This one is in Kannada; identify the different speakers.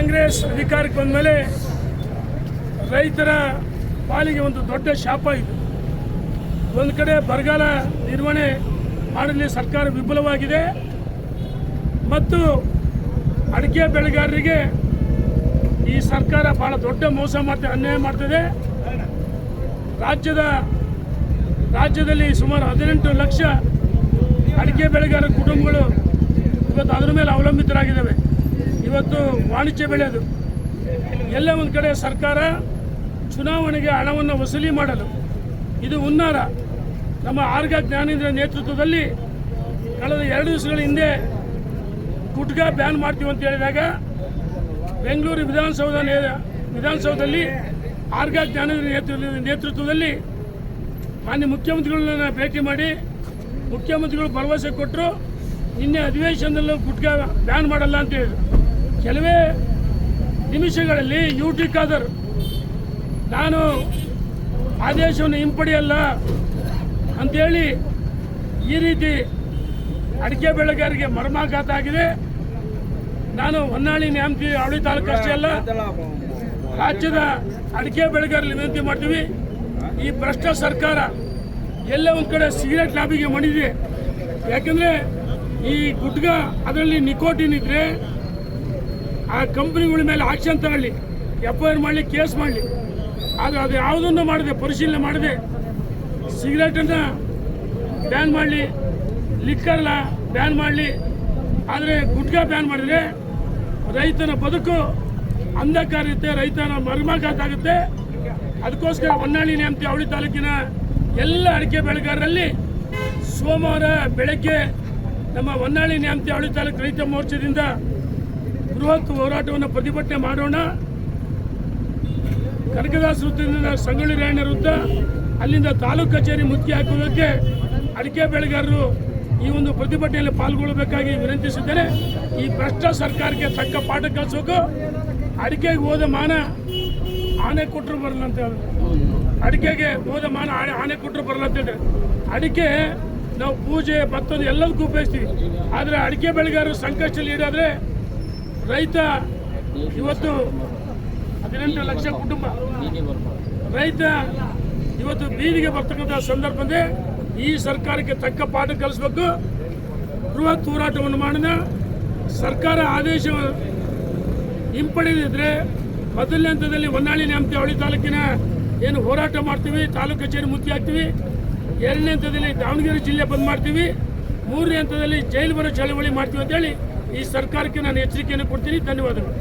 Speaker 1: ಕಾಂಗ್ರೆಸ್ ಅಧಿಕಾರಕ್ಕೆ ಬಂದ ಮೇಲೆ ರೈತರ ಪಾಲಿಗೆ ಒಂದು ದೊಡ್ಡ ಶಾಪ ಇದೆ. ಒಂದು ಕಡೆ ಬರಗಾಲ ನಿರ್ವಹಣೆ ಮಾಡಲಿ ಸರ್ಕಾರ ವಿಫಲವಾಗಿದೆ ಮತ್ತು ಅಡಿಕೆ ಬೆಳೆಗಾರರಿಗೆ ಈ ಸರ್ಕಾರ ಬಹಳ ದೊಡ್ಡ ಮೋಸ ಮಾಡ್ತದೆ, ಅನ್ಯಾಯ ಮಾಡ್ತದೆ. ರಾಜ್ಯದಲ್ಲಿ ಸುಮಾರು 18 ಲಕ್ಷ ಅಡಿಕೆ ಬೆಳೆಗಾರರ ಕುಟುಂಬಗಳು ಇವತ್ತು ಅದರ ಮೇಲೆ ಅವಲಂಬಿತರಾಗಿದ್ದಾವೆ. ಇವತ್ತು ವಾಣಿಜ್ಯ ಬೆಳೆಯೋದು ಎಲ್ಲ ಒಂದು ಕಡೆ ಸರ್ಕಾರ ಚುನಾವಣೆಗೆ ಹಣವನ್ನು ವಸೂಲಿ ಮಾಡಲು ಇದು ಹುನ್ನಾರ. ನಮ್ಮ ಆರ್ಗ ಜ್ಞಾನೇಂದ್ರ ನೇತೃತ್ವದಲ್ಲಿ ಕಳೆದ 2 ದಿವಸಗಳ ಹಿಂದೆ ಗುಟ್ಕಾ ಬ್ಯಾನ್ ಮಾಡ್ತೀವಿ ಅಂತ ಹೇಳಿದಾಗ ಬೆಂಗಳೂರು ವಿಧಾನಸೌಧದಲ್ಲಿ ಆರ್ಗ ಜ್ಞಾನೇಂದ್ರ ನೇತೃತ್ವದಲ್ಲಿ ಮಾನ್ಯ ಮುಖ್ಯಮಂತ್ರಿಗಳನ್ನ ಭೇಟಿ ಮಾಡಿ ಮುಖ್ಯಮಂತ್ರಿಗಳು ಭರವಸೆ ಕೊಟ್ಟರು, ನಿನ್ನೆ ಅಧಿವೇಶನದಲ್ಲೂ ಗುಟ್ಕಾ ಬ್ಯಾನ್ ಮಾಡಲ್ಲ ಅಂತ ಹೇಳಿದ್ರು. ಕೆಲವೇ ನಿಮಿಷಗಳಲ್ಲಿ ಯುಟಿ ಖಾದರ್ ನಾನು ಆದೇಶವನ್ನು ಹಿಂಪಡೆಯಲ್ಲ ಅಂಥೇಳಿ ಈ ರೀತಿ ಅಡಿಕೆ ಬೆಳೆಗಾರರಿಗೆ ಮರ್ಮಾಘಾತ ಆಗಿದೆ. ನಾನು ಹೊನ್ನಾಳಿ ನ್ಯಾಮತಿ ಅವಳಿ ತಾಲೂಕು ಅಷ್ಟೇ ಅಲ್ಲ, ರಾಜ್ಯದ ಅಡಿಕೆ ಬೆಳೆಗಾರರಲ್ಲಿ ವಿನಂತಿ ಮಾಡ್ತೀವಿ, ಈ ಭ್ರಷ್ಟ ಸರ್ಕಾರ ಎಲ್ಲ ಒಂದು ಕಡೆ ಸಿಗರೇಟ್ ಲಾಬಿಗೆ ಮಣಿದೆ. ಯಾಕಂದರೆ ಈ ಗುಟ್ಕಾ ಅದರಲ್ಲಿ ನಿಕೋಟಿನ್ ಇದ್ದರೆ ಆ ಕಂಪ್ನಿಗಳ ಮೇಲೆ ಆಕ್ಷನ್ ತಗೊಳ್ಳಿ, FIR ಮಾಡಲಿ, ಕೇಸ್ ಮಾಡಲಿ. ಆದರೆ ಅದು ಯಾವುದನ್ನು ಮಾಡದೆ, ಪರಿಶೀಲನೆ ಮಾಡದೆ ಸಿಗರೇಟನ್ನು ಬ್ಯಾನ್ ಮಾಡಲಿ, ಲಿಕ್ಕರ್ನ ಬ್ಯಾನ್ ಮಾಡಲಿ. ಆದರೆ ಗುಟ್ಕಾ ಬ್ಯಾನ್ ಮಾಡಿದರೆ ರೈತನ ಬದುಕು ಅಂಧಕಾರ ಇರುತ್ತೆ, ರೈತನ ಮರ್ಮಾಘಾತ ಆಗುತ್ತೆ. ಅದಕ್ಕೋಸ್ಕರ ಹೊನ್ನಾಳಿ ನ್ಯಾಮತಿ ಅವಳಿ ತಾಲೂಕಿನ ಎಲ್ಲ ಅಡಿಕೆ ಬೆಳೆಗಾರರಲ್ಲಿ ಸೋಮವಾರ ಬೆಳಗ್ಗೆ ನಮ್ಮ ಹೊನ್ನಾಳಿ ನ್ಯಾಮತಿ ಅವಳಿ ತಾಲೂಕು ರೈತ ಮೋರ್ಚಾದಿಂದ ಬೃಹತ್ ಹೋರಾಟವನ್ನು ಪ್ರತಿಭಟನೆ ಮಾಡೋಣ. ಕನಕದಾಸ ವೃತ್ತದಿಂದ ಸಂಗೊಳ್ಳಿ ರಾಯಣ್ಣ ವೃತ್ತ, ಅಲ್ಲಿಂದ ತಾಲೂಕು ಕಚೇರಿ ಮುತ್ತಿಗೆ ಹಾಕುವುದಕ್ಕೆ ಅಡಿಕೆ ಬೆಳೆಗಾರರು ಈ ಒಂದು ಪ್ರತಿಭಟನೆಯಲ್ಲಿ ಪಾಲ್ಗೊಳ್ಳಬೇಕಾಗಿ ವಿನಂತಿಸಿದ್ದೇನೆ. ಈ ಭ್ರಷ್ಟ ಸರ್ಕಾರಕ್ಕೆ ತಕ್ಕ ಪಾಠ ಕಲಿಸಬೇಕು. ಅಡಿಕೆಗೆ ಹೋದ ಮಾನ ಆನೆ ಕೊಟ್ಟರು ಬರಲ್ಲ ಅಂತ ಹೇಳಿದ್ರು. ಅಡಿಕೆಗೆ ಹೋದ ಮಾನ ಆನೆ ಕೊಟ್ಟರು ಬರಲ್ಲ ಅಂತ ಹೇಳಿದ್ರೆ, ಅಡಿಕೆ ನಾವು ಪೂಜೆ ಮತ್ತೊಂದು ಎಲ್ಲದಕ್ಕೂ ಉಪಯೋಗಿಸ್ತೀವಿ. ಆದರೆ ಅಡಿಕೆ ಬೆಳೆಗಾರರು ಸಂಕಷ್ಟದಲ್ಲಿ ಇರಾದರೆ ರೈತ ಇವತ್ತು 18 ಲಕ್ಷ ಕುಟುಂಬ ರೈತ ಇವತ್ತು ಬೀದಿಗೆ ಬರ್ತಕ್ಕಂಥ ಸಂದರ್ಭದಲ್ಲಿ ಈ ಸರ್ಕಾರಕ್ಕೆ ತಕ್ಕ ಪಾಠ ಕಲಿಸಬೇಕು. ಬೃಹತ್ ಹೋರಾಟವನ್ನು ಮಾಡೋಣ. ಸರ್ಕಾರ ಆದೇಶ ಹಿಂಪಡೆದಿದ್ರೆ ಮೊದಲನೇ ಹಂತದಲ್ಲಿ ಹೊನ್ನಾಳಿ ನ್ಯಾಮತಿ ಅವಳಿ ತಾಲೂಕಿನ ಏನು ಹೋರಾಟ ಮಾಡ್ತೀವಿ, ತಾಲೂಕು ಕಚೇರಿ ಮುತ್ತಿಗೆ ಹಾಕ್ತೀವಿ. 2ನೇ ಹಂತದಲ್ಲಿ ದಾವಣಗೆರೆ ಜಿಲ್ಲೆ ಬಂದ್ ಮಾಡ್ತೀವಿ. 3ನೇ ಹಂತದಲ್ಲಿ ಜೈಲು ಬರೋ ಚಳವಳಿ ಮಾಡ್ತೀವಿ ಅಂತೇಳಿ ಈ ಸರ್ಕಾರಕ್ಕೆ ನಾನು ಎಚ್ಚರಿಕೆಯನ್ನು ಕೊಡ್ತೀನಿ. ಧನ್ಯವಾದಗಳು.